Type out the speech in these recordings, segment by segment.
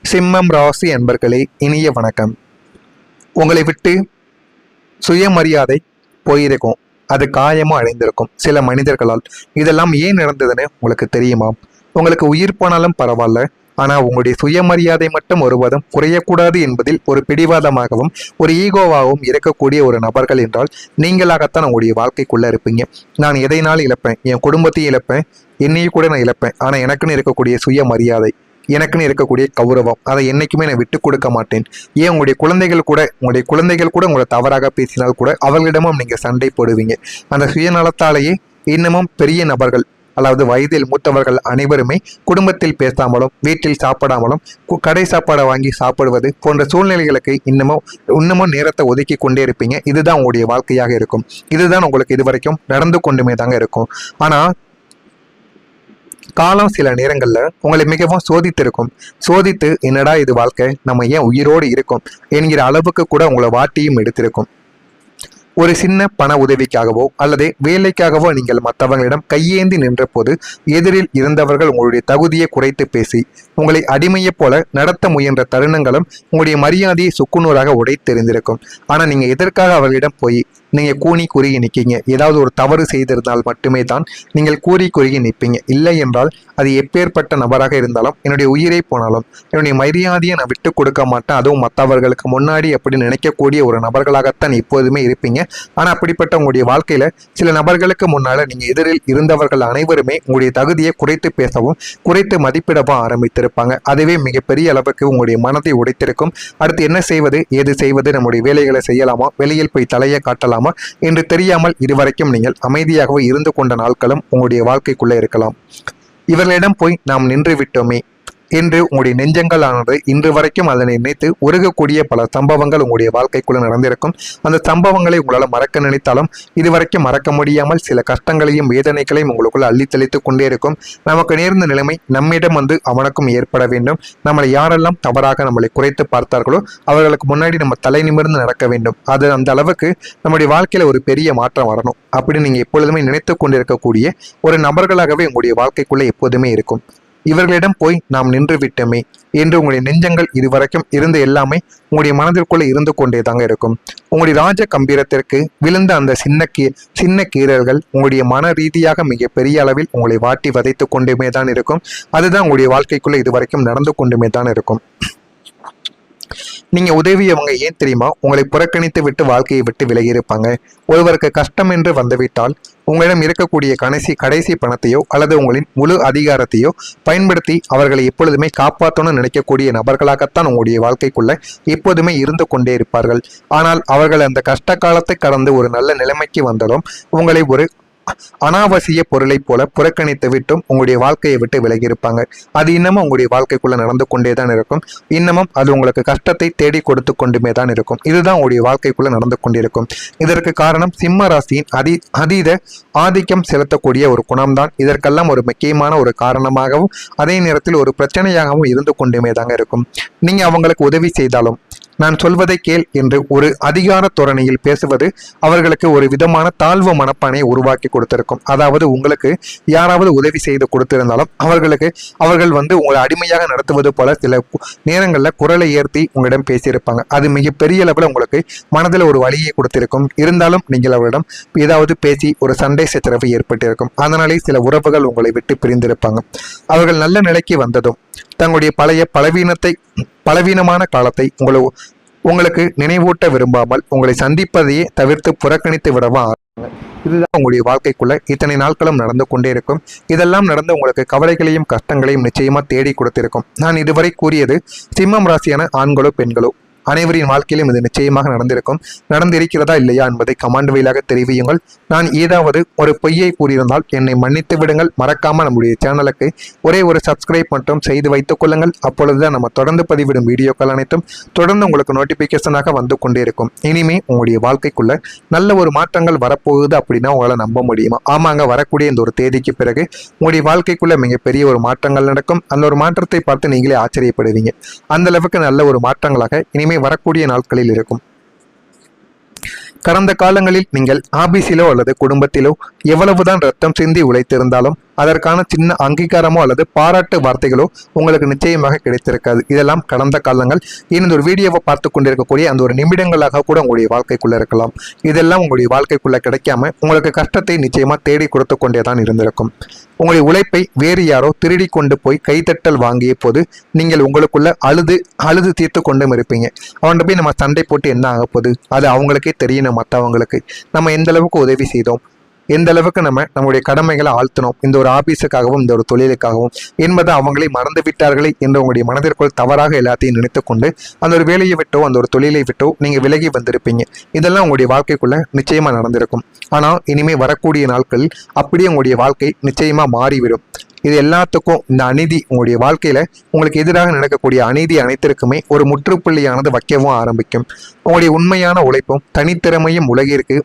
சிம்மம் ராசி அன்பர்களே, இனிய வணக்கம். உங்களை விட்டு சுயமரியாதை போயிருக்கும், அது காயமும் அடைந்திருக்கும் சில மனிதர்களால். இதெல்லாம் ஏன் நடந்ததுன்னு உங்களுக்கு தெரியுமா? உங்களுக்கு உயிர் போனாலும் பரவாயில்ல, ஆனால் உங்களுடைய சுயமரியாதை மட்டும் ஒருவதும் குறையக்கூடாது என்பதில் ஒரு பிடிவாதமாகவும் ஒரு ஈகோவாகவும் இருக்கக்கூடிய ஒரு நபர்கள் என்றால் நீங்களாகத்தான் உங்களுடைய வாழ்க்கைக்குள்ளே இருப்பீங்க. நான் எதைனாலும் இழப்பேன், என் குடும்பத்தையும் இழப்பேன், என்னையும் கூட நான் இழப்பேன், ஆனால் எனக்குன்னு இருக்கக்கூடிய சுயமரியாதை, எனக்குன்னு இருக்கக்கூடிய கௌரவம், அதை என்றைக்குமே நான் விட்டு கொடுக்க மாட்டேன். ஏன் உங்களுடைய குழந்தைகள் கூட உங்களை தவறாக பேசினால் கூட அவர்களிடமும் நீங்கள் சண்டை போடுவீங்க. அந்த சுயநலத்தாலேயே இன்னமும் பெரிய நபர்கள், அதாவது வயதில் மூத்தவர்கள் அனைவருமே குடும்பத்தில் பேசாமலும் வீட்டில் சாப்பிடாமலும் கடை சாப்பாடை வாங்கி சாப்பிடுவது போன்ற சூழ்நிலைகளுக்கு இன்னமும் நேரத்தை ஒதுக்கி கொண்டே இருப்பீங்க. இதுதான் உங்களுடைய வாழ்க்கையாக இருக்கும். இதுதான் உங்களுக்கு இதுவரைக்கும் நடந்து கொண்டுமே தாங்க இருக்கும். ஆனால் காலம் சில நேரங்களில் உங்களை மிகவும் சோதித்து என்னடா இது வாழ்க்கை, நம்ம ஏன் உயிரோடு இருக்கோம் என்கிற அளவுக்கு கூட உங்களை வாட்டியும் எடுத்திருக்கும். ஒரு சின்ன பண உதவிக்காகவோ அல்லது வேலைக்காகவோ நீங்கள் மற்றவங்களிடம் கையேந்தி நின்ற போது எதிரில் இருந்தவர்கள் உங்களுடைய தகுதியை குறைத்து பேசி உங்களை அடிமையை போல நடத்த முயன்ற தருணங்களும் உங்களுடைய மரியாதையை சுக்குநூறாக உடைத்தெறிந்திருக்கும். ஆனால் நீங்கள் எதற்காக அவர்களிடம் போய் நீங்கள் கூனி குறுகி நிற்கீங்க? ஏதாவது ஒரு தவறு செய்திருந்தால் மட்டுமே தான் நீங்கள் கூறி குறுகி நிற்பீங்க. இல்லை என்றால் அது எப்பேற்பட்ட நபராக இருந்தாலும், என்னுடைய உயிரை போனாலும் என்னுடைய மரியாதையை நான் விட்டு கொடுக்க மாட்டேன், அதுவும் மற்றவர்களுக்கு முன்னாடி அப்படி நினைக்கக்கூடிய ஒரு நபர்களாகத்தான் எப்போதுமே இருப்பீங்க. ஆனால் அப்படிப்பட்ட உங்களுடைய வாழ்க்கையில் சில நபர்களுக்கு முன்னால் நீங்கள் எதிரில் இருந்தவர்கள் அனைவருமே உங்களுடைய தகுதியை குறைத்து பேசவும் குறைத்து மதிப்பிடவும் ஆரம்பித்திருப்பாங்க. அதுவே மிகப்பெரிய அளவுக்கு உங்களுடைய மனதை உடைத்திருக்கும். அடுத்து என்ன செய்வது, ஏது செய்வது, நம்முடைய வேலைகளை செய்யலாமா, வெளியில் போய் தலையை காட்டலாமா என்று தெரியாமல் இதுவரைக்கும் நீங்கள் அமைதியாகவே இருந்து கொண்ட நாட்களும் உங்களுடைய வாழ்க்கைக்குள்ளே இருக்கலாம். இவர்களிடம் போய் நாம் நின்று விட்டோமே என்று உங்களுடைய நெஞ்சங்களானது இன்று வரைக்கும் அதனை நினைத்து உருகக்கூடிய பல சம்பவங்கள் உங்களுடைய வாழ்க்கைக்குள்ள நடந்திருக்கும். அந்த சம்பவங்களை உங்களால் மறக்க நினைத்தாலும் இதுவரைக்கும் மறக்க முடியாமல் சில கஷ்டங்களையும் வேதனைகளையும் உங்களுக்குள்ள அள்ளி தெளித்து கொண்டே இருக்கும். நமக்கு நேர்ந்த நிலைமை நம்மிடம் அவனுக்கும் ஏற்பட வேண்டும். நம்மளை யாரெல்லாம் தவறாக நம்மளை குறைத்து பார்த்தார்களோ அவர்களுக்கு முன்னாடி நம்ம தலை நிமிர்ந்து நடக்க வேண்டும். அது அந்த அளவுக்கு நம்முடைய வாழ்க்கையில ஒரு பெரிய மாற்றம் வரணும் அப்படி நீங்க எப்பொழுதுமே நினைத்து கொண்டிருக்கக்கூடிய ஒரு நபர்களாகவே உங்களுடைய வாழ்க்கைக்குள்ள எப்போதுமே இருக்கும். இவர்களிடம் போய் நாம் நின்று விட்டோமே என்று உங்களுடைய நெஞ்சங்கள் இதுவரைக்கும் இருந்து எல்லாமே உங்களுடைய மனதிற்குள்ளே இருந்து கொண்டே தாங்க இருக்கும். உங்களுடைய ராஜ கம்பீரத்திற்கு விழுந்த அந்த சின்ன கீறல்கள் உங்களுடைய மன ரீதியாக மிக பெரிய அளவில் உங்களை வாட்டி வதைத்து கொண்டுமே தான் இருக்கும். அதுதான் உங்களுடைய வாழ்க்கைக்குள்ளே இதுவரைக்கும் நடந்து கொண்டுமே தான் இருக்கும். நீங்க உதவியவங்க ஏன் தெரியுமா உங்களை புறக்கணித்து விட்டு வாழ்க்கையை விட்டு விலகி இருப்பாங்க. ஒருவருக்கு கஷ்டம் என்று வந்துவிட்டால் உங்களிடம் இருக்கக்கூடிய கடைசி பணத்தையோ அல்லது உங்களின் முழு அதிகாரத்தையோ பயன்படுத்தி அவர்களை எப்பொழுதுமே காப்பாற்றணும்னு நினைக்கக்கூடிய நபர்களாகத்தான் உங்களுடைய வாழ்க்கைக்குள்ள எப்போதுமே இருந்து கொண்டே இருப்பார்கள். ஆனால் அவர்கள் அந்த கஷ்ட காலத்தை கடந்து ஒரு நல்ல நிலைமைக்கு வந்தாலும் உங்களை ஒரு அனாவசிய பொருளை போல புறக்கணித்து விட்டும் உங்களுடைய வாழ்க்கையை விட்டு விலகி இருப்பாங்க. அது இன்னமும் உங்களுடைய வாழ்க்கைக்குள்ள நடந்து கொண்டே தான் இருக்கும். இன்னமும் அது உங்களுக்கு கஷ்டத்தை தேடி கொடுத்து கொண்டுமே தான் இருக்கும். இதுதான் உங்களுடைய வாழ்க்கைக்குள்ள நடந்து கொண்டிருக்கும். இதற்கு காரணம் சிம்ம ராசியின் அதீத ஆதிக்கம் செலுத்தக்கூடிய ஒரு குணம்தான் இதற்கெல்லாம் ஒரு முக்கியமான ஒரு காரணமாகவும் அதே நேரத்தில் ஒரு பிரச்சனையாகவும் இருந்து கொண்டுமே தாங்க இருக்கும். நீங்க அவங்களுக்கு உதவி செய்தாலும் நான் சொல்வதை கேள் என்று ஒரு அதிகார தோரணையில் பேசுவது அவர்களுக்கு ஒரு விதமான தாழ்வு மனப்பானையை உருவாக்கி கொடுத்திருக்கும். அதாவது உங்களுக்கு யாராவது உதவி செய்து கொடுத்திருந்தாலும் அவர்கள் உங்களை அடிமையாக நடத்துவது போல சில நேரங்களில் குரலை ஏற்றி உங்களிடம் பேசியிருப்பாங்க. அது மிகப்பெரிய அளவில் உங்களுக்கு மனதில் ஒரு வலியை கொடுத்திருக்கும். இருந்தாலும் நீங்கள் அவரிடம் ஏதாவது பேசி ஒரு சண்டை சச்சரவு ஏற்பட்டிருக்கும். அதனாலே சில உறவுகள் உங்களை விட்டு பிரிந்திருப்பாங்க. அவர்கள் நல்ல நிலைக்கு வந்ததும் தங்களுடைய பழைய பலவீனமான காலத்தை உங்களுக்கு நினைவூட்ட விரும்பாமல் உங்களை சந்திப்பதையே தவிர்த்து புறக்கணித்து விடவா. இதுதான் உங்களுடைய வாழ்க்கைக்குள்ள இத்தனை நாட்களும் நடந்து கொண்டே இருக்கும். இதெல்லாம் நடந்து உங்களுக்கு கவலைகளையும் கஷ்டங்களையும் நிச்சயமா தேடி கொடுத்திருக்கும். நான் இதுவரை கூறியது சிம்மம் ராசியான ஆண்களோ பெண்களோ அனைவரின் வாழ்க்கையிலும் இது நிச்சயமாக நடந்திருக்கிறதா இல்லையா என்பதை கமெண்ட் வழியாக தெரிவியுங்கள். நான் ஏதாவது ஒரு பொய்யை கூறியிருந்தால் என்னை மன்னித்து விடுங்கள். மறக்காம நம்முடைய சேனலுக்கு ஒரே ஒரு சப்ஸ்கிரைப் மட்டும் செய்து வைத்துக் கொள்ளுங்கள். அப்பொழுதுதான் நம்ம தொடர்ந்து பதிவிடும் வீடியோக்கள் அனைத்தும் தொடர்ந்து உங்களுக்கு நோட்டிபிகேஷனாக வந்து கொண்டே இருக்கும். இனிமே உங்களுடைய வாழ்க்கைக்குள்ள நல்ல ஒரு மாற்றங்கள் வரப்போகுது அப்படின்னா உங்களால் நம்ப முடியுமா? ஆமாங்க, வரக்கூடிய இந்த ஒரு தேதிக்கு பிறகு உங்களுடைய வாழ்க்கைக்குள்ள மிகப்பெரிய ஒரு மாற்றங்கள் நடக்கும். அந்த ஒரு மாற்றத்தை பார்த்து நீங்களே ஆச்சரியப்படுவீங்க. அந்த அளவுக்கு நல்ல ஒரு மாற்றங்களாக இனிமே வரக்கூடிய நாட்களில் இருக்கும். கடந்த காலங்களில் நீங்கள் ஆபீஸிலோ அல்லது குடும்பத்திலோ எவ்வளவுதான் ரத்தம் சிந்தி உழைத்திருந்தாலும் அதற்கான சின்ன அங்கீகாரமோ அல்லது பாராட்டு வார்த்தைகளோ உங்களுக்கு நிச்சயமாக கிடைத்திருக்காது. இதெல்லாம் கடந்த காலங்கள். இந்த ஒரு வீடியோவை பார்த்து கொண்டிருக்கக்கூடிய அந்த ஒரு நிமிடங்களாக கூட உங்களுடைய வாழ்க்கைக்குள்ள இருக்கலாம். இதெல்லாம் உங்களுடைய வாழ்க்கைக்குள்ள கிடைக்காம உங்களுக்கு கஷ்டத்தை நிச்சயமா தேடி கொடுத்து கொண்டே தான் இருந்திருக்கும். உங்களுடைய உழைப்பை வேறு யாரோ திருடி கொண்டு போய் கைத்தட்டல் வாங்கிய போது நீங்கள் உங்களுக்குள்ள அழுது தீர்த்து கொண்டும் இருப்பீங்க. அவன்கிட்ட போய் நம்ம சண்டை போட்டு என்ன ஆக போகுது, அது அவங்களுக்கே தெரியணும். மற்றவங்களுக்கு நம்ம எந்த அளவுக்கு உதவி செய்தோம், எந்த அளவுக்கு நம்முடைய கடமைகளை ஆழ்த்தினோம் இந்த ஒரு ஆபீஸுக்காகவும் இந்த ஒரு தொழிலுக்காகவும் என்பதை அவங்களே மறந்து விட்டார்களே என்று உங்களுடைய மனதிற்குள் தவறாக எல்லாத்தையும் நினைத்து கொண்டு அந்த ஒரு வேலையை விட்டோ அந்த ஒரு தொழிலை விட்டோ நீங்கள் விலகி வந்திருப்பீங்க. இதெல்லாம் உங்களுடைய வாழ்க்கைக்குள்ள நிச்சயமா நடந்திருக்கும். ஆனால் இனிமே வரக்கூடிய நாட்களில் அப்படியே உங்களுடைய வாழ்க்கை நிச்சயமா மாறிவிடும். இது எல்லாத்துக்கும் இந்த அநீதி உங்களுடைய வாழ்க்கையில உங்களுக்கு எதிராக நடக்கக்கூடிய அநீதி அனைத்திற்குமே ஒரு முற்றுப்புள்ளியானது வைக்கவும் ஆரம்பிக்கும். உங்களுடைய உண்மையான உழைப்பும் தனித்திறமையும் உலகிற்கு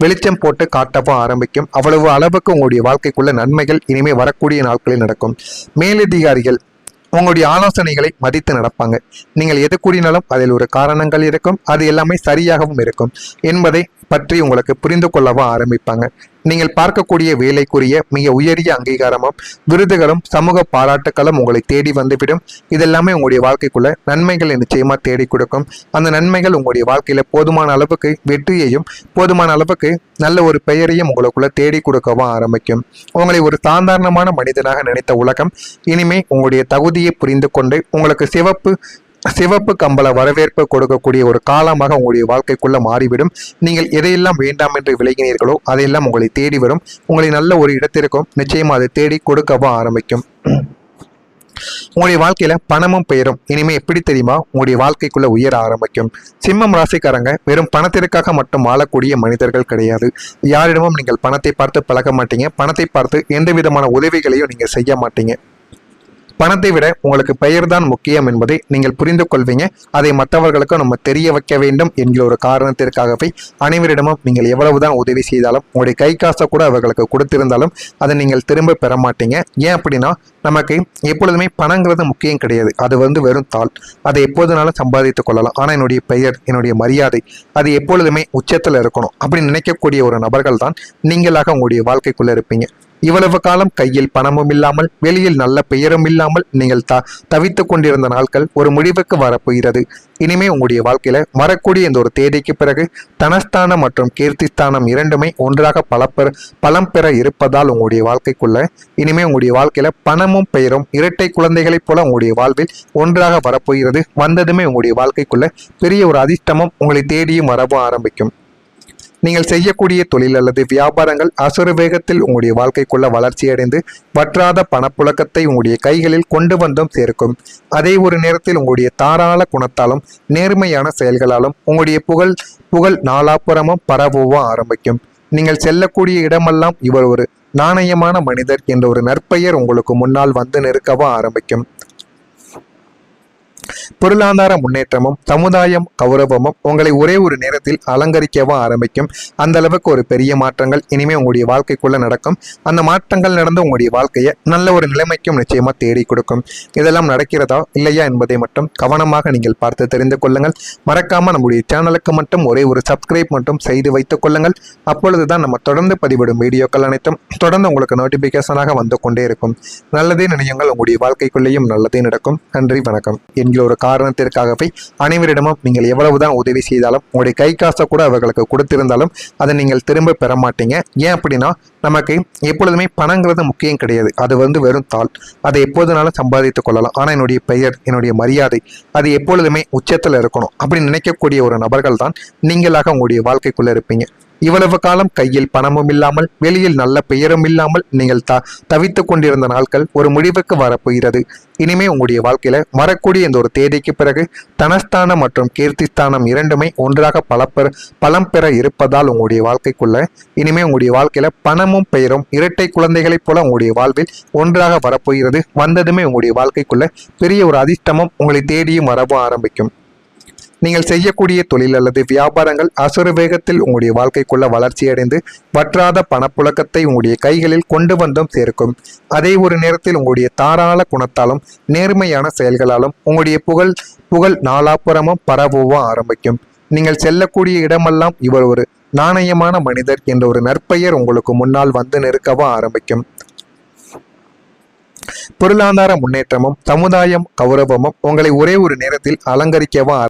வெளிச்சம் போட்டு காட்டவும் ஆரம்பிக்கும். அவ்வளவு அளவுக்கு உங்களுடைய வாழ்க்கைக்குள்ள நன்மைகள் இனிமே வரக்கூடிய நாட்களில் நடக்கும். மேலதிகாரிகள் உங்களுடைய ஆலோசனைகளை மதித்து நடப்பாங்க. நீங்கள் எது கூறினாலும் அதில் ஒரு காரணங்கள் இருக்கும், அது எல்லாமே சரியாகவும் இருக்கும் என்பதை பற்றி உங்களுக்கு புரிந்து கொள்ளவும் ஆரம்பிப்பாங்க. நீங்கள் பார்க்கக்கூடிய வேலைக்குரிய மிக உயரிய அங்கீகாரமும் விருதுகளும் சமூக பாராட்டுகளும் உங்களை தேடி வந்துவிடும். இதெல்லாமே உங்களுடைய வாழ்க்கைக்குள்ள நன்மைகளை நிச்சயமா தேடி கொடுக்கும். அந்த நன்மைகள் உங்களுடைய வாழ்க்கையில போதுமான அளவுக்கு வெற்றியையும் போதுமான அளவுக்கு நல்ல ஒரு பெயரையும் உங்களுக்குள்ள தேடி கொடுக்கவும் ஆரம்பிக்கும். உங்களை ஒரு சாதாரணமான மனிதனாக நினைத்த உலகம் இனிமே உங்களுடைய தகுதியை புரிந்து கொண்டு உங்களுக்கு சிவப்பு கம்பள வரவேற்பு கொடுக்கக்கூடிய ஒரு காலமாக உங்களுடைய வாழ்க்கைக்குள்ள மாறிவிடும். நீங்கள் எதையெல்லாம் வேண்டாம் என்று விலகினீர்களோ அதையெல்லாம் உங்களை தேடி வரும். உங்களை நல்ல ஒரு இடத்திற்கும் நிச்சயமா அதை தேடி கொடுக்கவும் ஆரம்பிக்கும். உங்களுடைய வாழ்க்கையில பணமும் பெயரும் இனிமே எப்படி தெரியுமா உங்களுடைய வாழ்க்கைக்குள்ள உயர ஆரம்பிக்கும். சிம்மம் ராசிக்காரங்க வெறும் பணத்திற்காக மட்டும் வாழக்கூடிய மனிதர்கள் கிடையாது. யாரிடமும் நீங்கள் பணத்தை பார்த்து பழக மாட்டீங்க. பணத்தை பார்த்து எந்த விதமான உதவிகளையும் நீங்க செய்ய மாட்டீங்க. பணத்தை விட உங்களுக்கு பெயர் தான் முக்கியம் என்பதை நீங்கள் புரிந்து கொள்வீங்க. அதை மற்றவர்களுக்கும் நம்ம தெரிய வைக்க வேண்டும் என்கிற ஒரு காரணத்திற்காகவே அனைவரிடமும் நீங்கள் எவ்வளவுதான் உதவி செய்தாலும் உங்களுடைய கை காசை கூட அவர்களுக்கு கொடுத்திருந்தாலும் அதை நீங்கள் திரும்ப பெற மாட்டீங்க. ஏன் அப்படின்னா நமக்கு எப்பொழுதுமே பணங்கிறது முக்கியம் கிடையாது. அது வெறும் தாள். அதை எப்போதுனாலும் சம்பாதித்துக் கொள்ளலாம். ஆனால் என்னுடைய பெயர், என்னுடைய மரியாதை அது எப்பொழுதுமே உச்சத்தில் இருக்கணும் அப்படின்னு நினைக்கக்கூடிய ஒரு நபர்கள் தான் நீங்களாக உங்களுடைய வாழ்க்கைக்குள்ள இருப்பீங்க. இவ்வளவு காலம் கையில் பணமும் இல்லாமல் வெளியில் நல்ல பெயரும் இல்லாமல் நீங்கள் தவித்துக் கொண்டிருந்த நாட்கள் ஒரு முடிவுக்கு வரப்போகிறது. இனிமே உங்களுடைய வாழ்க்கையில வரக்கூடிய இந்த ஒரு தேதிக்கு பிறகு தனஸ்தானம் மற்றும் கீர்த்திஸ்தானம் இரண்டுமே ஒன்றாக பலம் பெற இருப்பதால் உங்களுடைய வாழ்க்கைக்குள்ள இனிமே உங்களுடைய வாழ்க்கையில பணமும் பெயரும் இரட்டை குழந்தைகளைப் போல உங்களுடைய வாழ்வில் ஒன்றாக வரப்போகிறது. வந்ததுமே உங்களுடைய வாழ்க்கைக்குள்ள பெரிய ஒரு அதிர்ஷ்டமும் உங்களை தேடியும் வரவும் ஆரம்பிக்கும். நீங்கள் செய்யக்கூடிய தொழில் அல்லது வியாபாரங்கள் அசுர வேகத்தில் உங்களுடைய வாழ்க்கைக்குள்ள வளர்ச்சி அடைந்து வற்றாத பணப்புழக்கத்தை உங்களுடைய கைகளில் கொண்டு வந்தும் சேர்க்கும். அதே ஒரு நேரத்தில் உங்களுடைய தாராள குணத்தாலும் நேர்மையான செயல்களாலும் உங்களுடைய புகழ் நாலாப்புறமும் பரவவும் ஆரம்பிக்கும். நீங்கள் செல்லக்கூடிய இடமெல்லாம் இவர் ஒரு நாணயமான மனிதர் என்ற ஒரு நற்பெயர் உங்களுக்கு முன்னால் வந்து நிற்கவும் ஆரம்பிக்கும். பொருளாதார முன்னேற்றமும் சமுதாயம் கௌரவமும் உங்களை ஒரே ஒரு நேரத்தில் அலங்கரிக்கவும் ஆரம்பிக்கும். அந்த அளவுக்கு ஒரு பெரிய மாற்றங்கள் இனிமே உங்களுடைய வாழ்க்கைக்குள்ள நடக்கும். அந்த மாற்றங்கள் நடந்து உங்களுடைய வாழ்க்கையை நல்ல ஒரு நிலைமைக்கும் நிச்சயமா தேடி கொடுக்கும். இதெல்லாம் நடக்கிறதா இல்லையா என்பதை மட்டும் கவனமாக நீங்கள் பார்த்து தெரிந்து கொள்ளுங்கள். மறக்காம நம்முடைய சேனலுக்கு மட்டும் ஒரே ஒரு சப்ஸ்கிரைப் மட்டும் செய்து வைத்துக் கொள்ளுங்கள். அப்பொழுதுதான் நம்ம தொடர்ந்து பதிவிடும் வீடியோக்கள் அனைத்தும் தொடர்ந்து உங்களுக்கு நோட்டிபிகேஷனாக வந்து கொண்டே இருக்கும். நல்லதே நினையுங்கள், உங்களுடைய வாழ்க்கைக்குள்ளேயும் நல்லதே நடக்கும். நன்றி, வணக்கம். ஒரு காரணத்திற்காகவே அனைவரிடமும் நீங்கள் எவ்வளவுதான் உதவி செய்தாலும் உங்களுடைய கை காசை கூட அவர்களுக்கு கொடுத்திருந்தாலும் அதை நீங்கள் திரும்ப பெற மாட்டீங்க. ஏன் அப்படின்னா நமக்கு எப்பொழுதுமே பணங்கிறது முக்கியம் கிடையாது. அது வெறும் தாள். அதை எப்போதுனாலும் சம்பாதித்துக் கொள்ளலாம். ஆனால் என்னுடைய பெயர், என்னுடைய மரியாதை அது எப்பொழுதுமே உச்சத்தில் இருக்கணும் அப்படின்னு நினைக்கக்கூடிய ஒரு நபர்கள் தான் நீங்களாக உங்களுடைய வாழ்க்கைக்குள்ள இருப்பீங்க. இவ்வளவு காலம் கையில் பணமும் இல்லாமல் வெளியில் நல்ல பெயரும் இல்லாமல் நீங்கள் தவித்துக் கொண்டிருந்த நாட்கள் ஒரு முடிவுக்கு வரப்போகிறது. இனிமே உங்களுடைய வாழ்க்கையில வரக்கூடிய இந்த ஒரு தேதிக்கு பிறகு தனஸ்தானம் மற்றும் கீர்த்திஸ்தானம் இரண்டுமே ஒன்றாக பலம் பெற இருப்பதால் உங்களுடைய வாழ்க்கைக்குள்ள இனிமே உங்களுடைய வாழ்க்கையில பணமும் பெயரும் இரட்டை குழந்தைகளைப் போல உங்களுடைய வாழ்வில் ஒன்றாக வரப்போகிறது. வந்ததுமே உங்களுடைய வாழ்க்கைக்குள்ள பெரிய ஒரு அதிர்ஷ்டமும் உங்களை தேடியும் வரவும் ஆரம்பிக்கும். நீங்கள் செய்யக்கூடிய தொழில் அல்லது வியாபாரங்கள் அசுர வேகத்தில் உங்களுடைய வாழ்க்கைக்குள்ள வளர்ச்சி அடைந்து வற்றாத பணப்புழக்கத்தை உங்களுடைய கைகளில் கொண்டு வந்தும் சேர்க்கும். அதே ஒரு நேரத்தில் உங்களுடைய தாராள குணத்தாலும் நேர்மையான செயல்களாலும் உங்களுடைய புகழ் நாலாப்புறமும் பரவவும் ஆரம்பிக்கும். நீங்கள் செல்லக்கூடிய இடமெல்லாம் இவர் ஒரு நாணயமான மனிதர் என்ற ஒரு நற்பெயர் உங்களுக்கு முன்னால் வந்து நிற்கவும் ஆரம்பிக்கும். பொருளாதார முன்னேற்றமும் சமுதாயம் கௌரவமும் உங்களை ஒரே ஒரு நேரத்தில் அலங்கரிக்கவும்